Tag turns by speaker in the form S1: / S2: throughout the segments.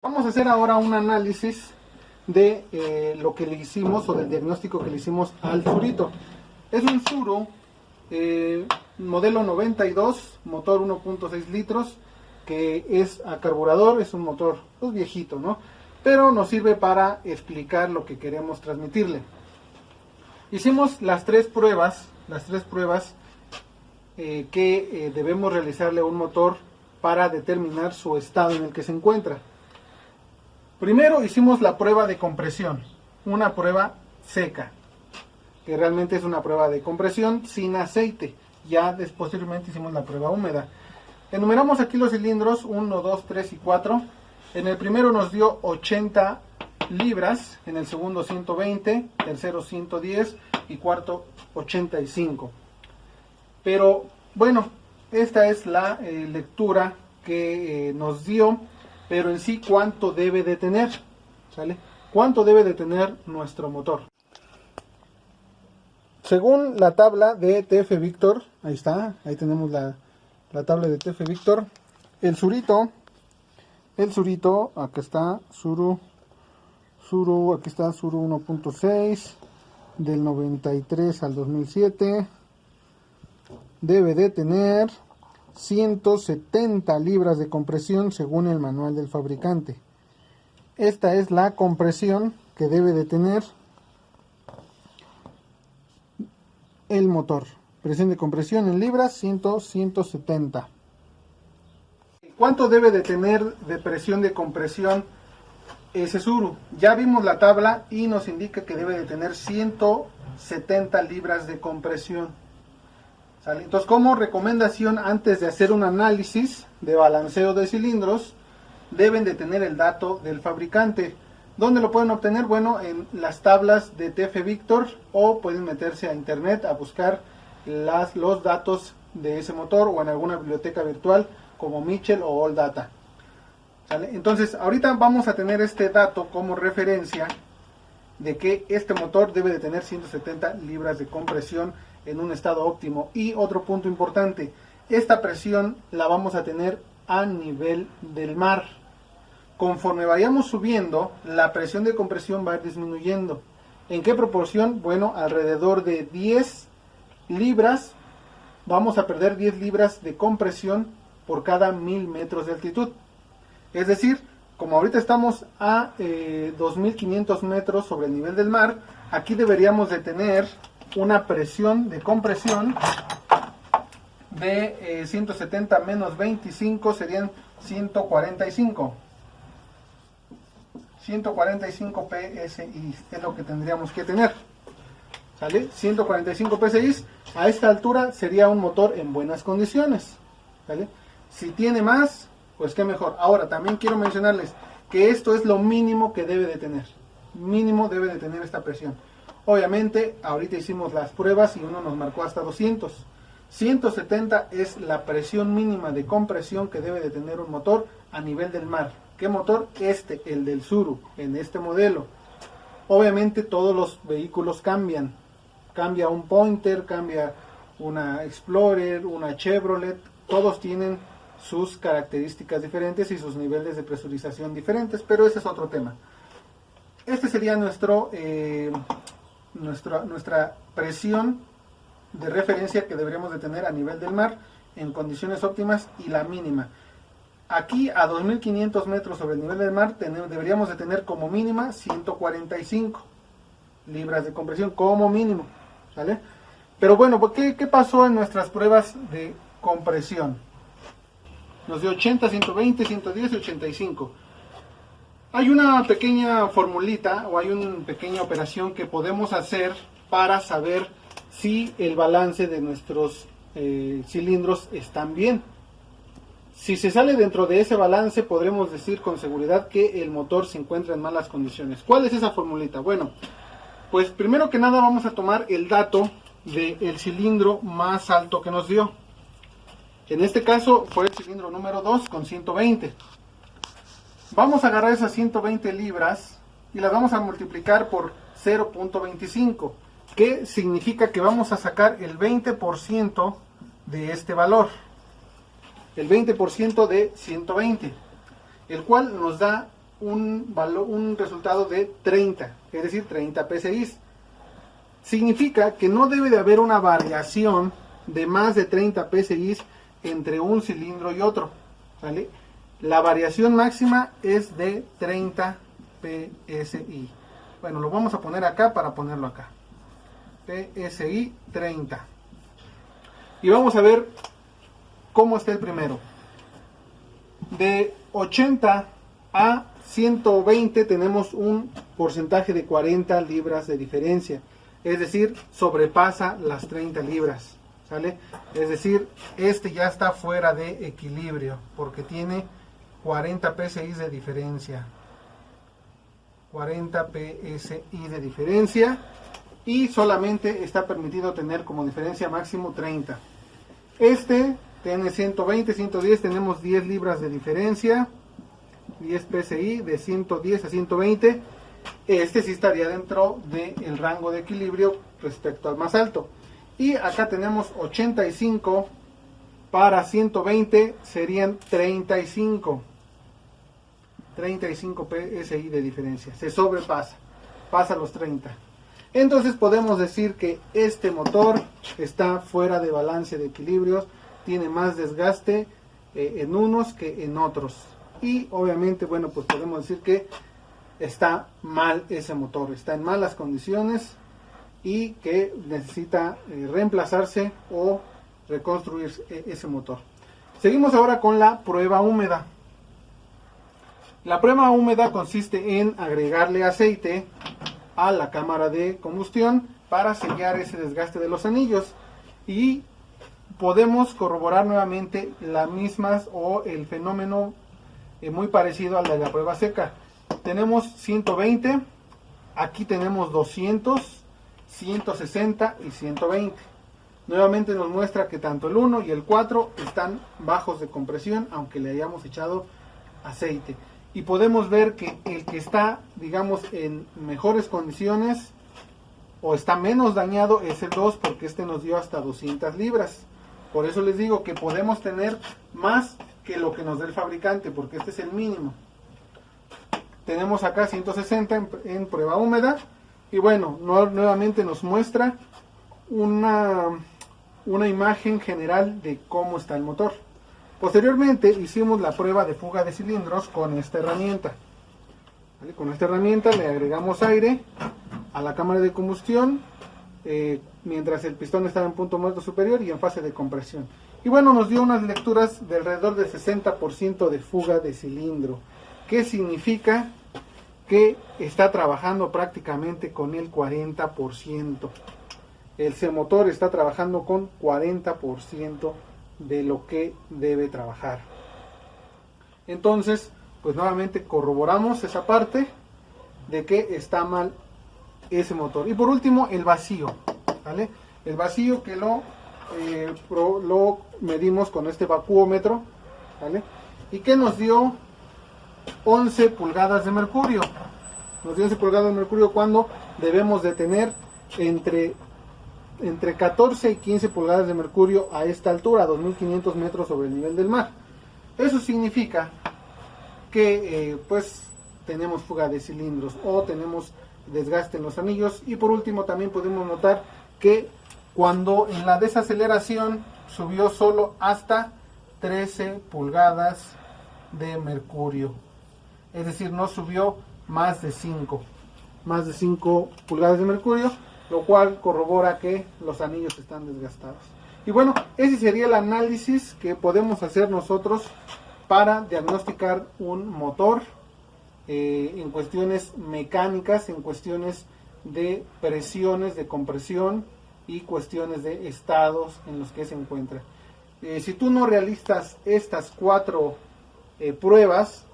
S1: Vamos a hacer ahora un análisis de lo que le hicimos o del diagnóstico que le hicimos al Surito. Es un Suru modelo 92, motor 1.6 litros, que es a carburador, es un motor pues, viejito, ¿no? Pero nos sirve para explicar lo que queremos transmitirle. Hicimos las tres pruebas que debemos realizarle a un motor para determinar su estado en el que se encuentra. Primero hicimos la prueba de compresión, una prueba seca, que realmente es una prueba de compresión sin aceite. Ya posteriormente hicimos la prueba húmeda. Enumeramos aquí los cilindros 1, 2, 3 y 4. En el primero nos dio 80 libras, en el segundo 120, tercero 110 y cuarto 85. Pero bueno, esta es la lectura que nos dio. Pero en sí, ¿cuánto debe de tener? ¿Sale? ¿Cuánto debe de tener nuestro motor? Según la tabla de TF Victor, ahí está, ahí tenemos la tabla de TF Victor. El Surito, acá está, Suru, aquí está Suru 1.6, del 93 al 2007, debe de tener 170 libras de compresión según el manual del fabricante. Esta es la compresión que debe de tener el motor. Presión de compresión en libras, 170. ¿Cuánto debe de tener de presión de compresión ese Suru? Ya vimos la tabla y nos indica que debe de tener 170 libras de compresión. ¿Sale? Entonces, como recomendación, antes de hacer un análisis de balanceo de cilindros, deben de tener el dato del fabricante. ¿Dónde lo pueden obtener? Bueno, en las tablas de TF Victor, o pueden meterse a internet a buscar los datos de ese motor, o en alguna biblioteca virtual como Mitchell o AllData. ¿Sale? Entonces, ahorita vamos a tener este dato como referencia de que este motor debe de tener 170 libras de compresión en un estado óptimo. Y otro punto importante, esta presión la vamos a tener a nivel del mar. Conforme vayamos subiendo, la presión de compresión va a ir disminuyendo. ¿En qué proporción? Bueno, alrededor de 10 libras, vamos a perder 10 libras de compresión por cada 1000 metros de altitud. Es decir, como ahorita estamos a 2500 metros sobre el nivel del mar, aquí deberíamos de tener una presión de compresión de 170 menos 25 serían 145 PSI, es lo que tendríamos que tener. ¿Sale? 145 PSI, a esta altura sería un motor en buenas condiciones. ¿Sale? Si tiene más, pues qué mejor. Ahora, también quiero mencionarles que esto es lo mínimo que debe de tener. Mínimo debe de tener esta presión. Obviamente, ahorita hicimos las pruebas y uno nos marcó hasta 200. 170 es la presión mínima de compresión que debe de tener un motor a nivel del mar. ¿Qué motor? El del Suru, en este modelo. Obviamente todos los vehículos cambian. Cambia un Pointer, cambia una Explorer, una Chevrolet. Todos tienen sus características diferentes y sus niveles de presurización diferentes, pero ese es otro tema. Este sería nuestra presión de referencia que deberíamos de tener a nivel del mar en condiciones óptimas y la mínima. Aquí a 2500 metros sobre el nivel del mar deberíamos de tener como mínima 145 libras de compresión como mínimo, ¿vale? Pero bueno, ¿qué pasó en nuestras pruebas de compresión? Nos dio 80, 120, 110 y 85. Hay una pequeña formulita o hay una pequeña operación que podemos hacer para saber si el balance de nuestros cilindros están bien. Si se sale dentro de ese balance, podremos decir con seguridad que el motor se encuentra en malas condiciones. ¿Cuál es esa formulita? Bueno, pues primero que nada vamos a tomar el dato del cilindro más alto que nos dio. En este caso fue el cilindro número 2 con 120. Vamos a agarrar esas 120 libras y las vamos a multiplicar por 0.25, que significa que vamos a sacar el 20% de este valor. El 20% de 120, el cual nos da un resultado de 30, es decir, 30 PSI. Significa que no debe de haber una variación de más de 30 PSI entre un cilindro y otro, ¿vale? La variación máxima es de 30 PSI. Bueno, lo vamos a poner acá para ponerlo acá. PSI 30. Y vamos a ver cómo está el primero. De 80 a 120 tenemos un porcentaje de 40 libras de diferencia. Es decir, sobrepasa las 30 libras. ¿Sale? Es decir, este ya está fuera de equilibrio porque tiene 40 PSI de diferencia. 40 PSI de diferencia y solamente está permitido tener como diferencia máximo 30. Este tiene 120, 110, tenemos 10 libras de diferencia, 10 PSI de 110 a 120. Este sí estaría dentro del rango de equilibrio respecto al más alto. Y acá tenemos 85 para 120 serían 35 PSI de diferencia, se sobrepasa, pasa los 30. Entonces podemos decir que este motor está fuera de balance de equilibrios, tiene más desgaste en unos que en otros. Y obviamente, bueno, pues podemos decir que está mal ese motor, está en malas condiciones y que necesita reemplazarse o reconstruir ese motor. Seguimos ahora con la prueba húmeda. La prueba húmeda consiste en agregarle aceite a la cámara de combustión para sellar ese desgaste de los anillos y podemos corroborar nuevamente las mismas o el fenómeno muy parecido al de la prueba seca. Tenemos 120, aquí tenemos 200, 160 y 120. Nuevamente nos muestra que tanto el 1 y el 4 están bajos de compresión, aunque le hayamos echado aceite. Y podemos ver que el que está, digamos, en mejores condiciones o está menos dañado es el 2, porque este nos dio hasta 200 libras. Por eso les digo que podemos tener más que lo que nos dé el fabricante, porque este es el mínimo. Tenemos acá 160 en prueba húmeda. Y bueno, nuevamente nos muestra una imagen general de cómo está el motor. Posteriormente hicimos la prueba de fuga de cilindros con esta herramienta. ¿Vale? Con esta herramienta le agregamos aire a la cámara de combustión mientras el pistón estaba en punto muerto superior y en fase de compresión. Y bueno, nos dio unas lecturas de alrededor del 60% de fuga de cilindro. ¿Qué significa? Que está trabajando prácticamente con el 40%. El motor está trabajando con 40% de lo que debe trabajar. Entonces, pues nuevamente corroboramos esa parte de que está mal ese motor. Y por último, el vacío, ¿vale? El vacío que lo medimos con este vacuómetro, ¿vale? Y que nos dio 11 pulgadas de mercurio. Nos dio 11 pulgadas de mercurio cuando debemos de tener entre 14 y 15 pulgadas de mercurio a esta altura, 2500 metros sobre el nivel del mar. Eso significa que pues tenemos fuga de cilindros o tenemos desgaste en los anillos. Y por último también podemos notar que cuando en la desaceleración subió solo hasta 13 pulgadas de mercurio, es decir, no subió más de 5 pulgadas de mercurio, lo cual corrobora que los anillos están desgastados. Y bueno, ese sería el análisis que podemos hacer nosotros para diagnosticar un motor en cuestiones mecánicas, en cuestiones de presiones, de compresión y cuestiones de estados en los que se encuentra. Si tú no realizas estas 4 pruebas,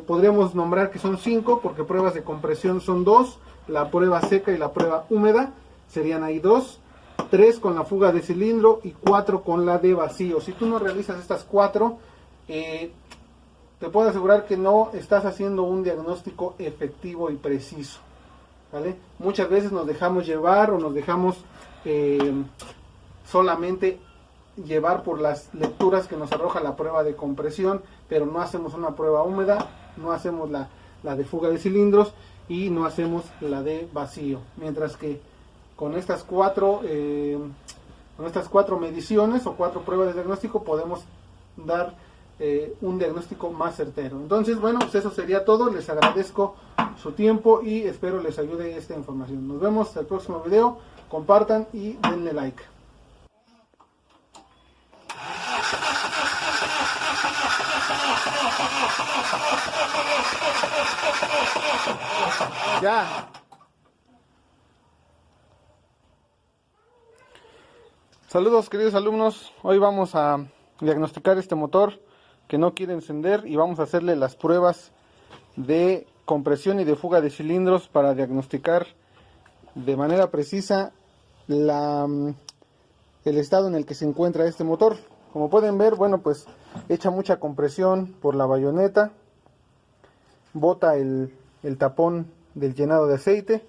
S1: podríamos nombrar que son 5, porque pruebas de compresión son 2, la prueba seca y la prueba húmeda serían ahí 2, 3 con la fuga de cilindro y 4 con la de vacío. Si tú no realizas estas 4, te puedo asegurar que no estás haciendo un diagnóstico efectivo y preciso, ¿vale? Muchas veces nos dejamos llevar o nos dejamos solamente llevar por las lecturas que nos arroja la prueba de compresión, pero no hacemos una prueba húmeda, no hacemos la de fuga de cilindros y no hacemos la de vacío. Mientras que con estas cuatro mediciones o 4 pruebas de diagnóstico podemos dar un diagnóstico más certero. Entonces, bueno, pues eso sería todo. Les agradezco su tiempo y espero les ayude esta información. Nos vemos en el próximo video. Compartan y denle like. Ya. Saludos, queridos alumnos. Hoy vamos a diagnosticar este motor que no quiere encender y vamos a hacerle las pruebas de compresión y de fuga de cilindros para diagnosticar de manera precisa el estado en el que se encuentra este motor. Como pueden ver, bueno, pues echa mucha compresión por la bayoneta, bota el tapón del llenado de aceite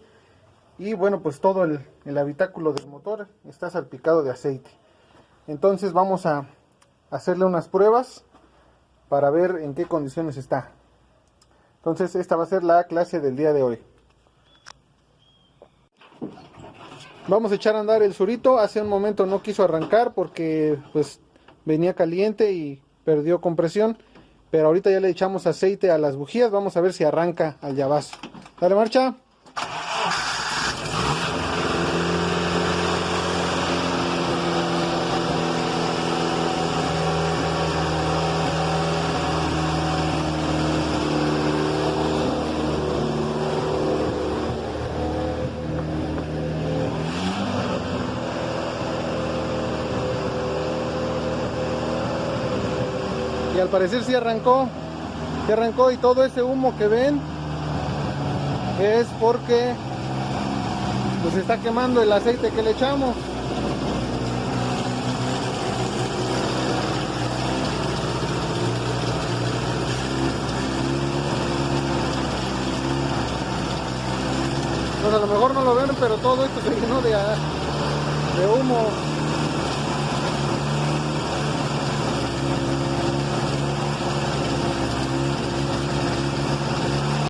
S1: y bueno, pues todo el habitáculo del motor está salpicado de aceite. Entonces vamos a hacerle unas pruebas para ver en qué condiciones está. Entonces esta va a ser la clase del día de hoy. Vamos a echar a andar el surito. Hace un momento no quiso arrancar porque pues venía caliente y perdió compresión, pero ahorita ya le echamos aceite a las bujías. Vamos a ver si arranca al llavazo. Dale marcha. Y al parecer sí arrancó y todo ese humo que ven es porque pues está quemando el aceite que le echamos. Pues a lo mejor no lo ven, pero todo esto se llenó de humo.